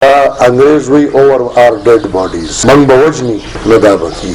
انګریز وی اوور آر ډیډ باډیز من بوجنی لدا بکی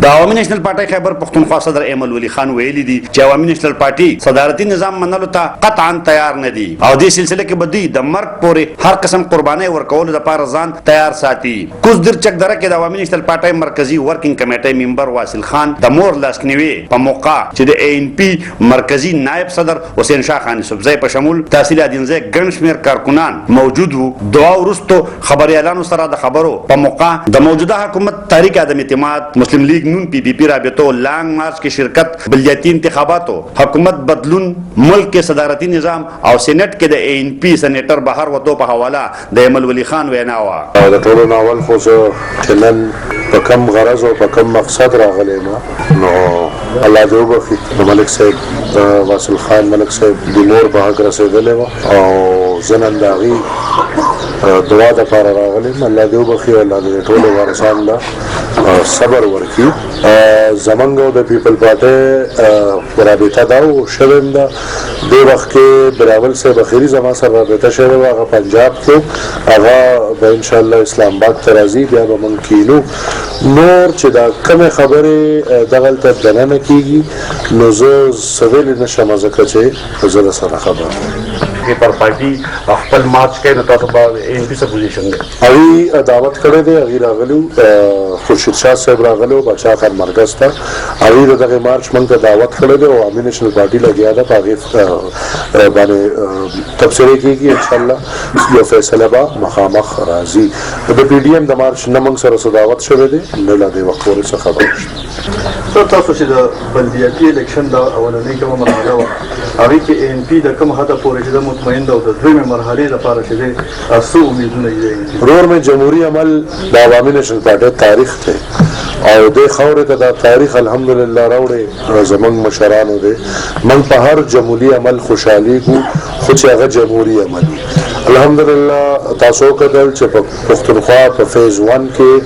د عوامي نېشنل پارټي خیبر پښتونخوا صدر ایمل ولی خان ویلي دي چې عوامي نېشنل پارټي صدارتي نظام منلو ته قطعا تیار نه دي او دې سلسله کې بدی د مرګ پورې هر قسم قرباني ورکول لپاره ځان تیار ساتي. کوز در چک دره کې د عوامي نېشنل پارټي مرکزی ورکینګ کمیټې ممبر واصل خان د مور لاسکنیوي په موقع چې د اے ان پی مرکزی نائب صدر حسین شاه خان سبزی په شمول تحصیل ادینزه ګڼ شمېر کارکونان موجود وو. دعا وروسته خبريالانو سره د خبرو په موقع د موجوده حکومت تحریک عدم اعتماد مسلم لیگ نون پی پی رابطوں لانگ مارچ کی شرکت بلدیاتی انتخاباتوں حکومت بدلون ملک کے صدارتی نظام اور سینٹ کے اے ان پی سینیٹر بہر وطو په حوالہ د ایمل ولی خان وینا وا د ټولو ناول خو چې نن په کم غرض او په کم مقصد راغلی ما نو الله دې وبخي د ملک صاحب واصل خان ملک صاحب د مور په حق رسېدلی وه او زه نن د هغې دعا دپاره راغلی یم. الله دې وبخي او الله دې ټولو وارثانو له صبر ورکړي. زمونږ او د پیپل پارټۍ رابطه دا شوې ده دې وخت کې بلاول صاحب اخري زما سره رابطه شوې وه هغه پنجاب کې هغه به انشاءالله اسلام آباد ته راځي بیا به موږ کینو نور چې دا کمې خبرې دغلته دننه کېږي نو زه څه ویلی نه شم ځکه چې زه درسره خبر پر پارټي خپل مارچ کوي نو تاسو به اے ان پی څه پوزیشن دی هغوی دعوت کړی دی هغوی راغلي خورشید شاه صاحب راغلی بادشاه خان مرکز ته هغوی د دغې مارچ موږ ته دعوت کړی دی او عوامي نیشنل پارټي لګیا ده په هغې باندې تبصرې کېږي انشاءالله یو فیصله به مخامخ راځي. د پی ډي ایم د مارچ نه موږ سره څه دعوت شوی دی نه لا دې وخت پورې څه خبر نشته. تاسو چې د بلدیاتي الیکشن د اولنۍ کومه مرحله وه هغې کې اے ان پي د کوم حده پورې چې د مطمئن ده او د دویمې مرحلې لپاره چې دی څه امیدونه یې ورور مې جمهوري عمل د عوامي نیشنل پارټۍ تاریخ دی او دې خاورې ته دا تاریخ الحمدلله راوړی زموږ مشرانو دی. موږ په هر جمهوري عمل خوشحالیږو خو چې هغه جمهوري عمل الحمدلله تاسو کتل چې په پښتونخوا په فیز 1 کې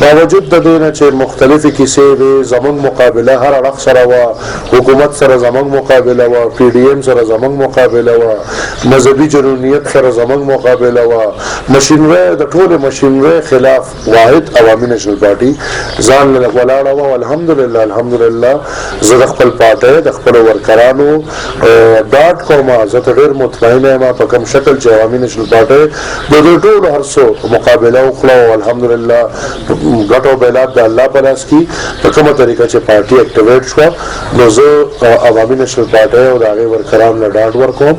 باوجود د دې نه چې مختلفې کیسې وې زموږ مقابله هر اړخ سره وه حکومت سره زموږ مقابله وه پی ډي ایم سره زموږ مقابله وه مذهبي جنونیت سره زموږ مقابله وه مشینرۍ د ټولې مشینرۍ خلاف واحد عوامي نیشنل پارټي ځان له ولاړه وه. الحمدلله الحمدلله زه د خپل پارټۍ د خپلو ورکرانو ډاډ کوم زه ته ډېر مطمئنه یم په کوم شکل چې عوامي نیشنل پارټۍ د دې ټولو هر څه مقابله وکړه او الحمدلله ګټ او بیلات د الله په لاس کې په کومه طریقه چې پارټي اکټیویټ شوه نو زه عوامي نیشنل پارټۍ او د هغې ورکرانو له ډاډ ورکوم.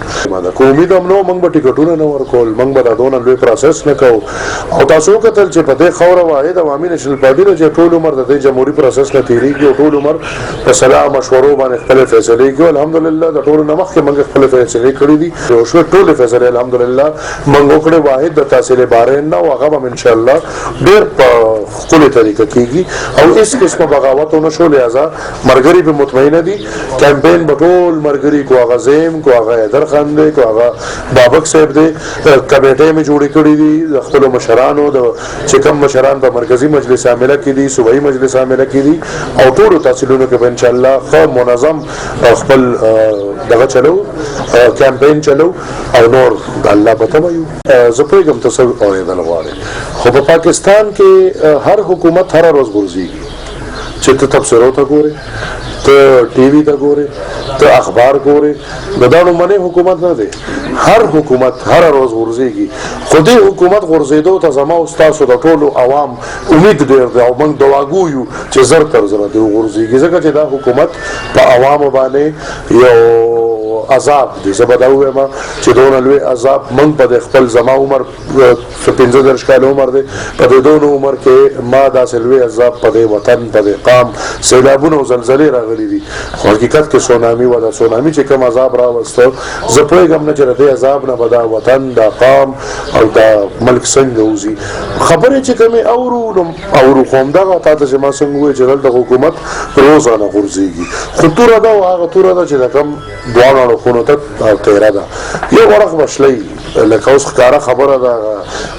که امید هم نه موږ به ټکټونه نه ورکول موږ به دا دونه لوی پروسس نه کوو او تاسو وکتل چې په دې خاوره واحد عوامي نیشنل پارټي ده چې ټول عمر د دې جمهوري پروسس نه تېرېږي او ټول عمر په صلاح مشورو باندې خپلې فیصلې کوي. الحمدلله د ټولو نه مخکې موږ خپلې فیصلې کړي دي او شوې ټولې فیصلې الحمدلله موږ وکړې واحد د تحصیل بارین نه او هغه به انشاءالله ډېر په ښکلې طریقه کېږي او هېڅ قسمه بغاوت ونه شو لهذا ملګري به مطمئنه دي کمپین به ټول ملګري کو هغه زیم کو هغه حیدر خان دی کو هغه بابک صاحب دی کمیټې مې جوړې کړي دي د خپلو مشرانو د چې کوم مشران په مرکزي مجلس عامله کې دي صوبایي مجلس عامله کې دي او ټولو تحصیلونو کې به انشاءالله ښه منظم خپل دغه چلو کمپین چلو او نور د الله په تمه یو. زه پوهېږم ته څه اورېدل غواړې خو په پاکستان کې هر حکومت هره ورځ غورځېږي چې ته تبصرو ته ګورې ته ټي وي ته ګورې ته اخبار ګورې د دا لومړنی حکومت نه دی هر حکومت هره ورځ غورځېږي خو دې حکومت غورځېدو ته زما او ستاسو د ټولو عوام امید ډېر دی او موږ دعاګو یو چې زر تر زره دې وغورځېږي ځکه چې دا حکومت په عوامو باندې یو عذاب دی. زه به دا ووایم چې دونه لوی عذاب موږ په د خپل زما عمر 15 کاله عمر دی په دې دونه عمر کې ما داسې لوی عذاب په دې وطن په دې قام سیلابونه او زلزلې راغلي دي خو حقیقت کې سونامي و دا سونامي چې کوم عذاب راوسته زه پوهېږم نه چې د دې عذاب نه به دا وطن دا قام او دا ملک څنګه وځي. خبرې چې کومې اورو خو همدغه تا ته چې ما څنګه ووایي چې دلته حکومت روزانه غورځېږي خو توره ده او هغه توره ده چې د کوم دواړو اړخونو ته تیره ده یو ورخ به شلی لکه اوس ښکاره خبره ده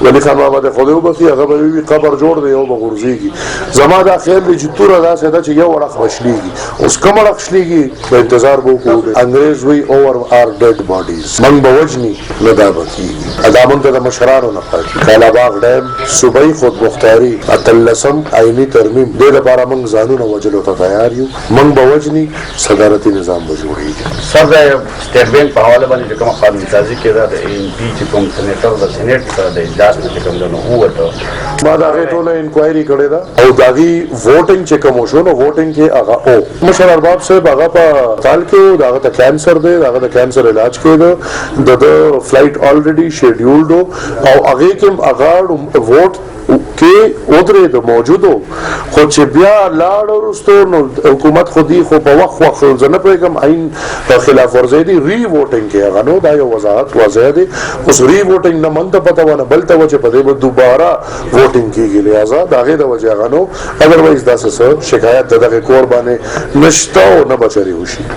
ولی خان بابا د خدای وبخي هغه به وي قبر جوړ دی او به غورځېږي زما دا خیال دی چې توره داسې ده چې یو اړخ وشلېږي اوس کوم اړخ شلېږي به انتظار به وکړو انګرېز وایي اوور آر ډیډ باډیز موږ به وجني نه دا به کېږي دا موږ ته د مشرانو نه پاتې کالاباغ ډیم صوبایي خودمختاري اتلسم عیني ترمیم دې لپاره موږ ځانونه وجلو ته تیار یو موږ به وجني صدارتي نظام به جوړېږي سر د سټیټ بینک په حواله باندې چې کومه قانون سازي کېده د ان پی چې کوم سېنیټر د سېنیټ سره د اجلاس نه چې کوم نه ووته ما دا غي ټوله انکوایري کړې ده او داغي ووټینګ چې کوم شو نو ووټینګ کې هغه او مشر ارباب صاحب هغه په تال کې داغه ته کینسر دی داغه د کینسر علاج کېده د فلایټ الریډي شیډیولډ او هغه کې هغه ووټ کې اوتره د موجودو خو چې بیا لاړ ورستو نو حکومت خودي خو په وخت ځنه پیغام عین خلاف ورزي دي ری ووټینګ کې هغه نو دا یو وضاحت واضح دي اوس ری ووټینګ نه منته پته ونه بل ته وجه په دې به دوباره ووټینګ کیږي لہذا داغه د وجه هغه نو اذروایز دا څه شکایت دغه کور باندې نشته او نه بچري وشي